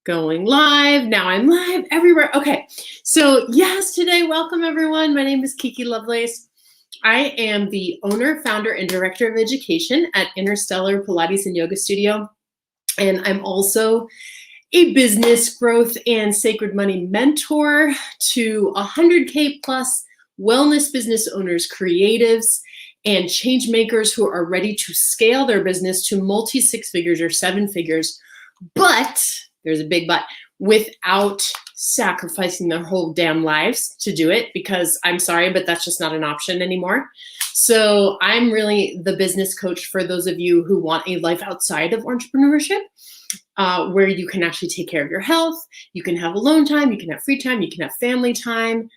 Going live. Now I'm live everywhere. Okay. So yes, today, welcome everyone. My name is Kiki Lovelace. I am the owner, founder, and director of education at Interstellar Pilates and Yoga Studio. And I'm also a business growth and sacred money mentor to 100K plus wellness business owners, creatives, and change makers who are ready to scale their business to multi 6 figures or 7 figures. But there's a big but, without sacrificing their whole damn lives to do it, because I'm sorry, but that's just not an option anymore. So I'm really the business coach for those of you who want a life outside of entrepreneurship, where you can actually take care of your health, you can have alone time, you can have free time, you can have family time,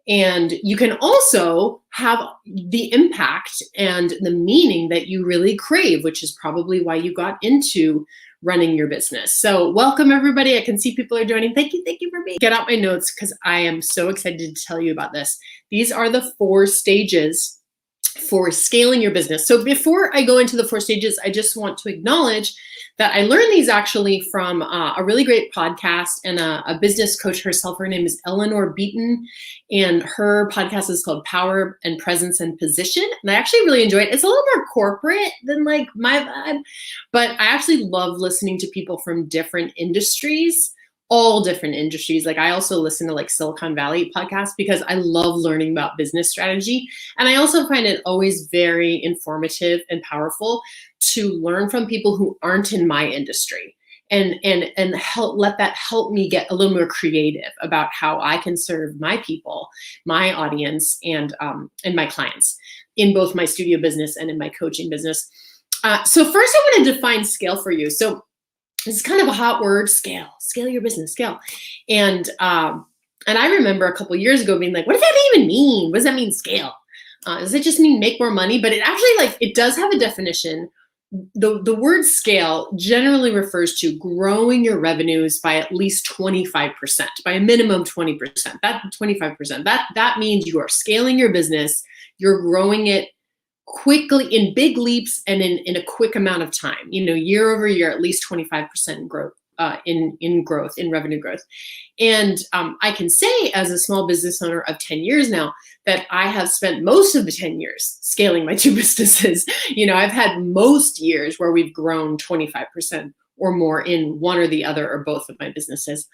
and you can also have the impact and the meaning that you really crave, which is probably why you got into running your business. So welcome everybody. I can see people are joining. Thank you for being. Get out my notes because I am so excited to tell you about this. These are the 4 stages for scaling your business. So before I go into the 4 stages, I just want to acknowledge that I learned these actually from a really great podcast and a business coach herself. Her name is Eleanor Beaton, and her podcast is called Power and Presence and Position. And I actually really enjoy it. It's a little more corporate than like my vibe, but I actually love listening to people from different industries, all different industries. Like I also listen to like Silicon Valley podcasts because I love learning about business strategy. And I also find it always very informative and powerful to learn from people who aren't in my industry and let that help me get a little more creative about how I can serve my people, my audience, and my clients in both my studio business and in my coaching business. So first I want to define scale for you. So it's kind of a hot word, scale your business, scale. And I remember a couple years ago being like, what does that even mean? What does that mean, scale? Does it just mean make more money? But it actually, it does have a definition. The word scale generally refers to growing your revenues by at least 25%, by a minimum 20%. That 25%, that means you are scaling your business, you're growing it quickly in big leaps and in a quick amount of time, year over year, at least 25% growth in revenue growth. And I can say as a small business owner of 10 years now that I have spent most of the 10 years scaling my 2 businesses. I've had most years where we've grown 25% or more in one or the other or both of my businesses.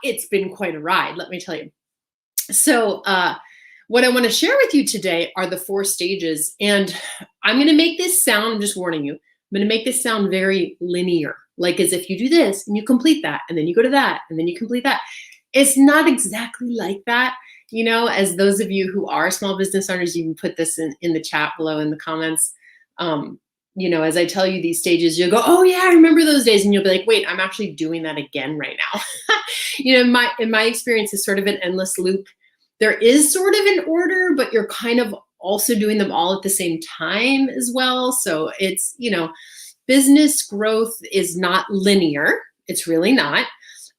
It's been quite a ride, let me tell you. So, what I want to share with you today are the 4 stages. And I'm going to make this sound, I'm just warning you, I'm going to make this sound very linear, like as if you do this and you complete that, and then you go to that, and then you complete that. It's not exactly like that. As those of you who are small business owners, you can put this in the chat below in the comments. As I tell you these stages, you'll go, oh yeah, I remember those days. And you'll be like, wait, I'm actually doing that again right now. In my experience, it's sort of an endless loop. There is sort of an order, but you're kind of also doing them all at the same time as well. So it's, business growth is not linear. It's really not.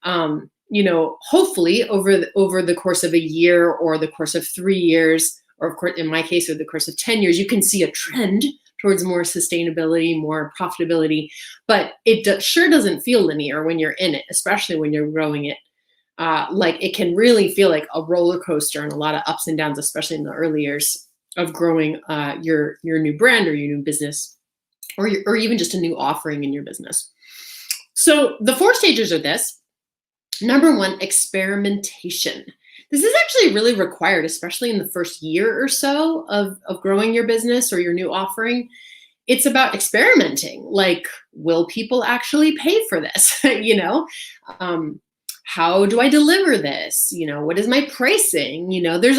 Hopefully over the course of a year or the course of 3 years, or of course, in my case, over the course of 10 years, you can see a trend towards more sustainability, more profitability, but it sure doesn't feel linear when you're in it, especially when you're growing it. Like it can really feel like a roller coaster and a lot of ups and downs, especially in the early years of growing your new brand or your new business, or even just a new offering in your business. So the 4 stages are this. Number 1, experimentation. This is actually really required, especially in the first year or so of growing your business or your new offering. It's about experimenting. Like, will people actually pay for this? How do I deliver this? What is my pricing? There's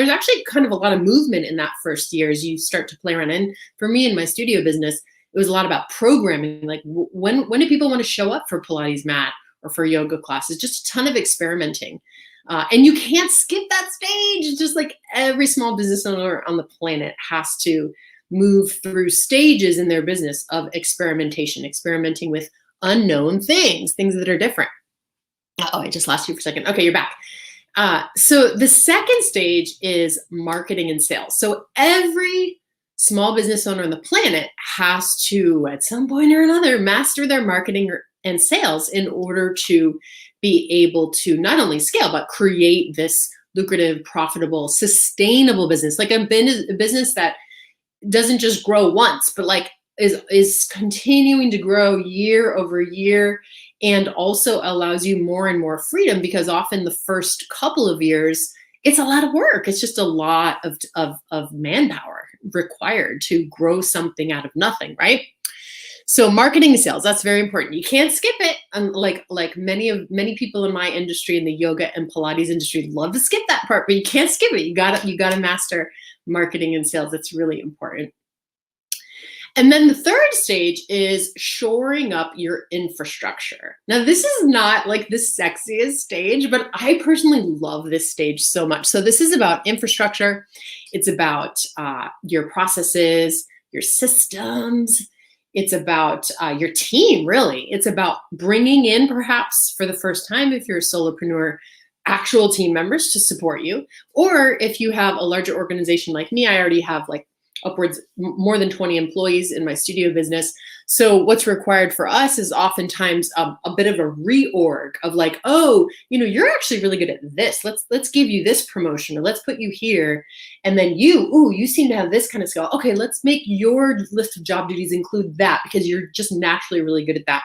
actually kind of a lot of movement in that first year as you start to play around. And for me in my studio business, it was a lot about programming. Like when do people want to show up for Pilates mat or for yoga classes? Just a ton of experimenting. And you can't skip that stage. It's just like every small business owner on the planet has to move through stages in their business of experimentation, experimenting with unknown things that are different. Oh, I just lost you for a second. Okay, you're back. So the second stage is marketing and sales. So every small business owner on the planet has to, at some point or another, master their marketing and sales in order to be able to not only scale, but create this lucrative, profitable, sustainable business, like a business that doesn't just grow once, but like is continuing to grow year over year, and also allows you more and more freedom, because often the first couple of years, it's a lot of work. It's just a lot of manpower required to grow something out of nothing, right? So marketing and sales, that's very important. You can't skip it. Like many people in my industry, in the yoga and Pilates industry, love to skip that part, but you can't skip it. You gotta master marketing and sales. It's really important. And then the third stage is shoring up your infrastructure. Now, this is not like the sexiest stage, but I personally love this stage so much. So this is about infrastructure. It's about your processes, your systems. It's about your team, really. It's about bringing in, perhaps for the first time, if you're a solopreneur, actual team members to support you. Or if you have a larger organization like me, I already have like upwards more than 20 employees in my studio business. So what's required for us is oftentimes a bit of a reorg of like, oh, you're actually really good at this. Let's give you this promotion, or let's put you here. And then you seem to have this kind of skill. Okay, let's make your list of job duties include that, because you're just naturally really good at that.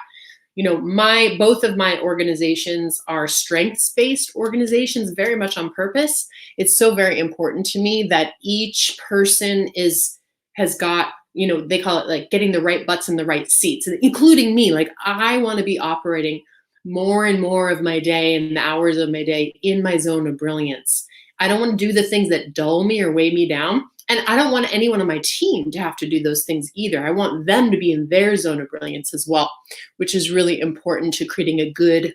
Both of my organizations are strengths-based organizations, very much on purpose. It's so very important to me that each person has got, they call it like getting the right butts in the right seats, including me. Like, I want to be operating more and more of my day and the hours of my day in my zone of brilliance. I don't want to do the things that dull me or weigh me down. And I don't want anyone on my team to have to do those things either. I want them to be in their zone of brilliance as well, which is really important to creating a good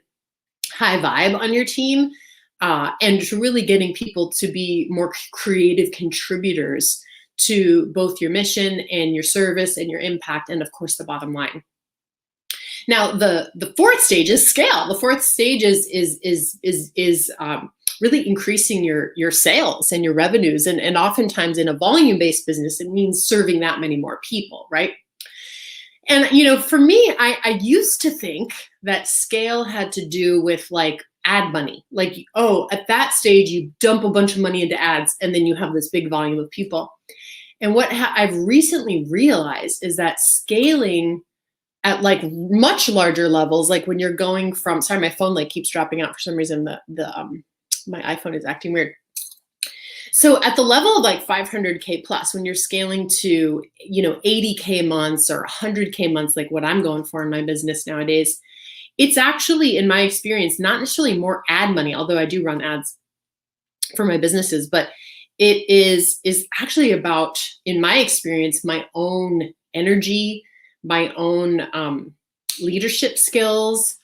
high vibe on your team, and to really getting people to be more creative contributors to both your mission and your service and your impact, and of course the bottom line. Now, the fourth stage is scale. The fourth stage is really increasing your sales and your revenues. And oftentimes in a volume-based business, it means serving that many more people, right? And, for me, I used to think that scale had to do with like ad money. Like, oh, at that stage, you dump a bunch of money into ads and then you have this big volume of people. And what I've recently realized is that scaling at like much larger levels, like when you're going from, sorry, my phone like keeps dropping out for some reason. My iPhone is acting weird. So at the level of like 500K plus, when you're scaling to, 80K months or 100K months, like what I'm going for in my business nowadays, it's actually, in my experience, not necessarily more ad money, although I do run ads for my businesses, but it is actually about, in my experience, my own energy, my own leadership skills,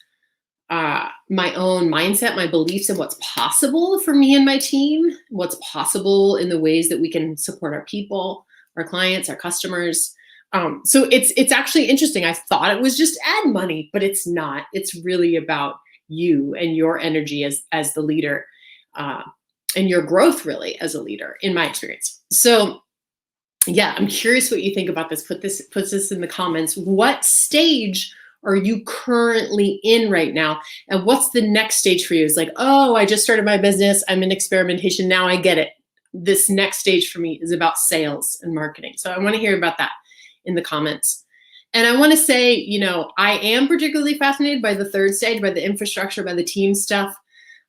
my own mindset, my beliefs in what's possible for me and my team, what's possible in the ways that we can support our people, our clients, our customers. So it's actually interesting. I thought it was just ad money, but it's not. It's really about you and your energy as the leader, and your growth really as a leader, in my experience. So yeah, I'm curious what you think about this. Put this in the comments. What stage are you currently in right now? And what's the next stage for you? It's like, oh, I just started my business. I'm in experimentation. Now I get it. This next stage for me is about sales and marketing. So I want to hear about that in the comments. And I want to say, I am particularly fascinated by the third stage, by the infrastructure, by the team stuff.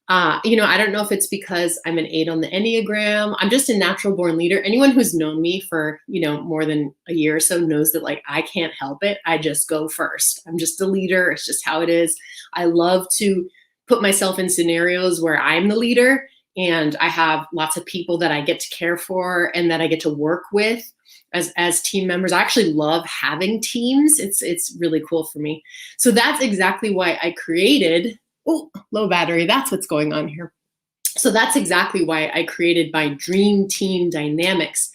I don't know if it's because I'm an 8 on the Enneagram. I'm just a natural born leader. Anyone who's known me for, more than a year or so knows that like, I can't help it. I just go first. I'm just a leader. It's just how it is. I love to put myself in scenarios where I'm the leader and I have lots of people that I get to care for and that I get to work with as team members. I actually love having teams. It's really cool for me. So that's exactly why I created, oh, low battery, that's what's going on here. So that's exactly why I created my Dream Team Dynamics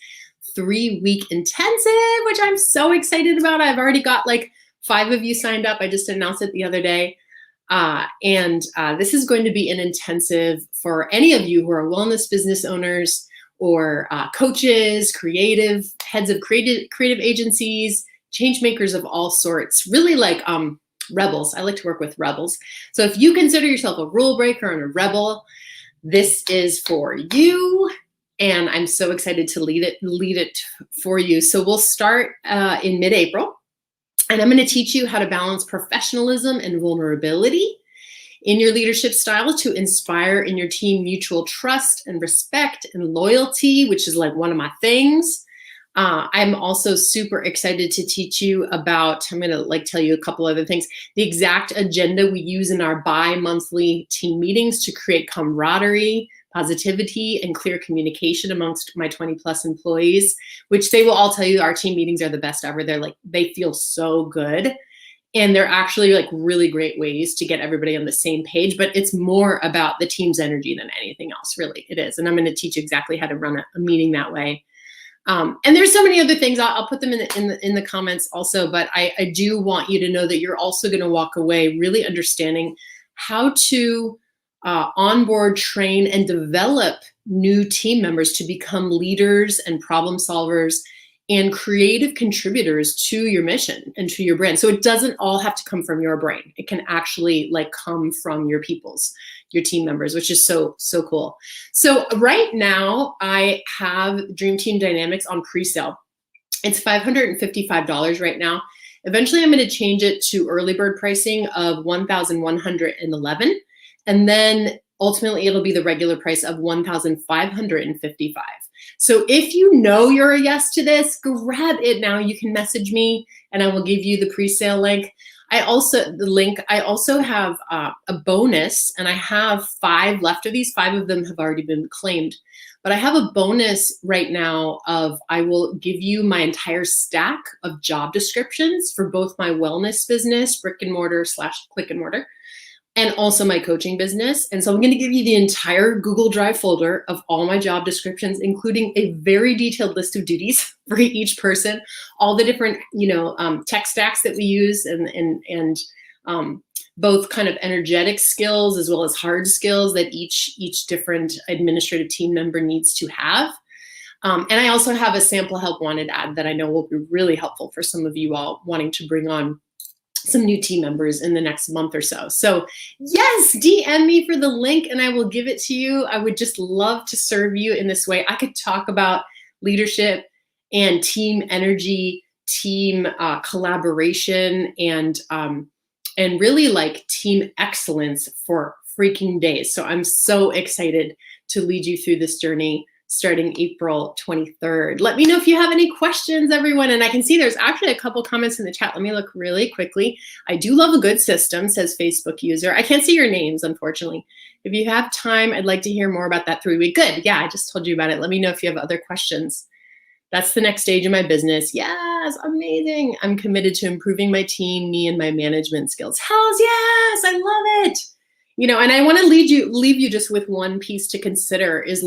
3-week intensive, which I'm so excited about. I've already got like 5 of you signed up. I just announced it the other day. And this is going to be an intensive for any of you who are wellness business owners or coaches, heads of creative agencies, change makers of all sorts, really like rebels. I like to work with rebels. So if you consider yourself a rule breaker and a rebel, this is for you. And I'm so excited to lead it for you. So we'll start in mid-April. And I'm going to teach you how to balance professionalism and vulnerability in your leadership style to inspire in your team mutual trust and respect and loyalty, which is like one of my things. I'm also super excited to teach you about, I'm going to tell you a couple other things, the exact agenda we use in our bi-monthly team meetings to create camaraderie, positivity, and clear communication amongst my 20 plus employees, which they will all tell you our team meetings are the best ever. They feel so good. And they're actually really great ways to get everybody on the same page, but it's more about the team's energy than anything else, really. It is. And I'm going to teach you exactly how to run a meeting that way. And there's so many other things. I'll put them in the comments also, but I do want you to know that you're also going to walk away really understanding how to onboard, train, and develop new team members to become leaders and problem solvers and creative contributors to your mission and to your brand. So it doesn't all have to come from your brain. It can actually come from your your team members, which is so cool. So right now I have Dream Team Dynamics on pre-sale. It's $555 right now. Eventually I'm going to change it to early bird pricing of $1,111. And then ultimately it'll be the regular price of $1,555. So if you know you're a yes to this, grab it now. You can message me and I will give you the pre-sale link. I also have a bonus, and I have 5 left of these. 5 of them have already been claimed. But I have a bonus right now I will give you my entire stack of job descriptions for both my wellness business, brick and mortar / click and mortar, and also my coaching business. And so I'm going to give you the entire Google Drive folder of all my job descriptions, including a very detailed list of duties for each person, all the different, tech stacks that we use, and both kind of energetic skills as well as hard skills that each different administrative team member needs to have. And I also have a sample help wanted ad that I know will be really helpful for some of you all wanting to bring on some new team members in the next month or so. So yes, DM me for the link and I will give it to you. I would just love to serve you in this way. I could talk about leadership and team energy, team collaboration, and really team excellence for freaking days. So I'm so excited to lead you through this journey starting April 23rd. Let me know if you have any questions, everyone. And I can see there's actually a couple comments in the chat. Let me look really quickly. I do love a good system, says Facebook user. I can't see your names, unfortunately. If you have time, I'd like to hear more about that 3-week. Good. Yeah, I just told you about it. Let me know if you have other questions. That's the next stage of my business. Yes, amazing. I'm committed to improving my team, me, and my management skills. Hells yes, I love it. And I want to leave you just with one piece to consider is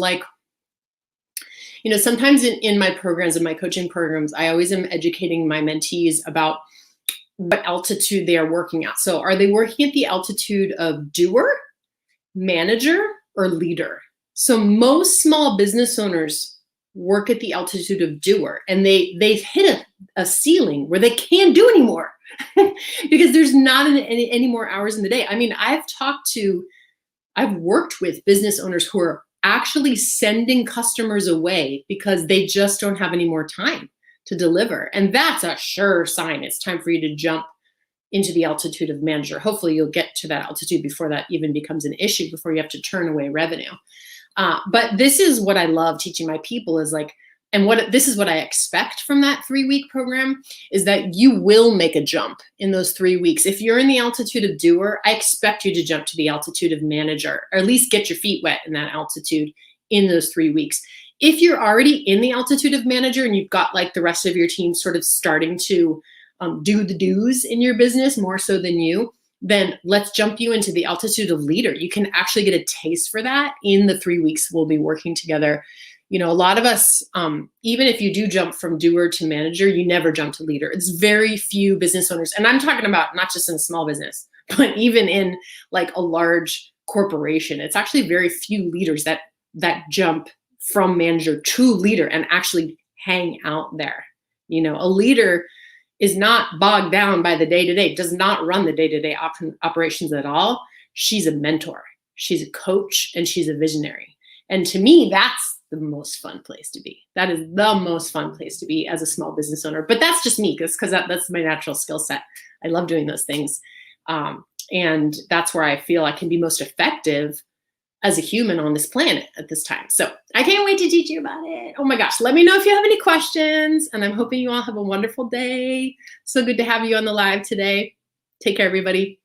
sometimes in my programs, in my coaching programs, I always am educating my mentees about what altitude they are working at. So are they working at the altitude of doer, manager, or leader? So most small business owners work at the altitude of doer, and they've hit a ceiling where they can't do anymore because there's not any more hours in the day. I mean, I've worked with business owners who are actually sending customers away because they just don't have any more time to deliver. And that's a sure sign it's time for you to jump into the altitude of manager. Hopefully you'll get to that altitude before that even becomes an issue, before you have to turn away revenue. But this is what I love teaching my people is this is what I expect from that 3-week program is that you will make a jump in those 3 weeks. If you're in the altitude of doer, I expect you to jump to the altitude of manager, or at least get your feet wet in that altitude in those 3 weeks. If you're already in the altitude of manager and you've got the rest of your team sort of starting to do the do's in your business more so than you, then let's jump you into the altitude of leader. You can actually get a taste for that in the 3 weeks we'll be working together. A lot of us, even if you do jump from doer to manager, you never jump to leader. It's very few business owners. And I'm talking about not just in a small business, but even in a large corporation. It's actually very few leaders that jump from manager to leader and actually hang out there. A leader is not bogged down by the day-to-day, does not run the day-to-day operations at all. She's a mentor, she's a coach, and she's a visionary. And to me, that's the most fun place to be. That is the most fun place to be as a small business owner. But that's just me, because that's my natural skill set. I love doing those things. And that's where I feel I can be most effective as a human on this planet at this time. So I can't wait to teach you about it. Oh my gosh, let me know if you have any questions, and I'm hoping you all have a wonderful day. So good to have you on the live today. Take care, everybody.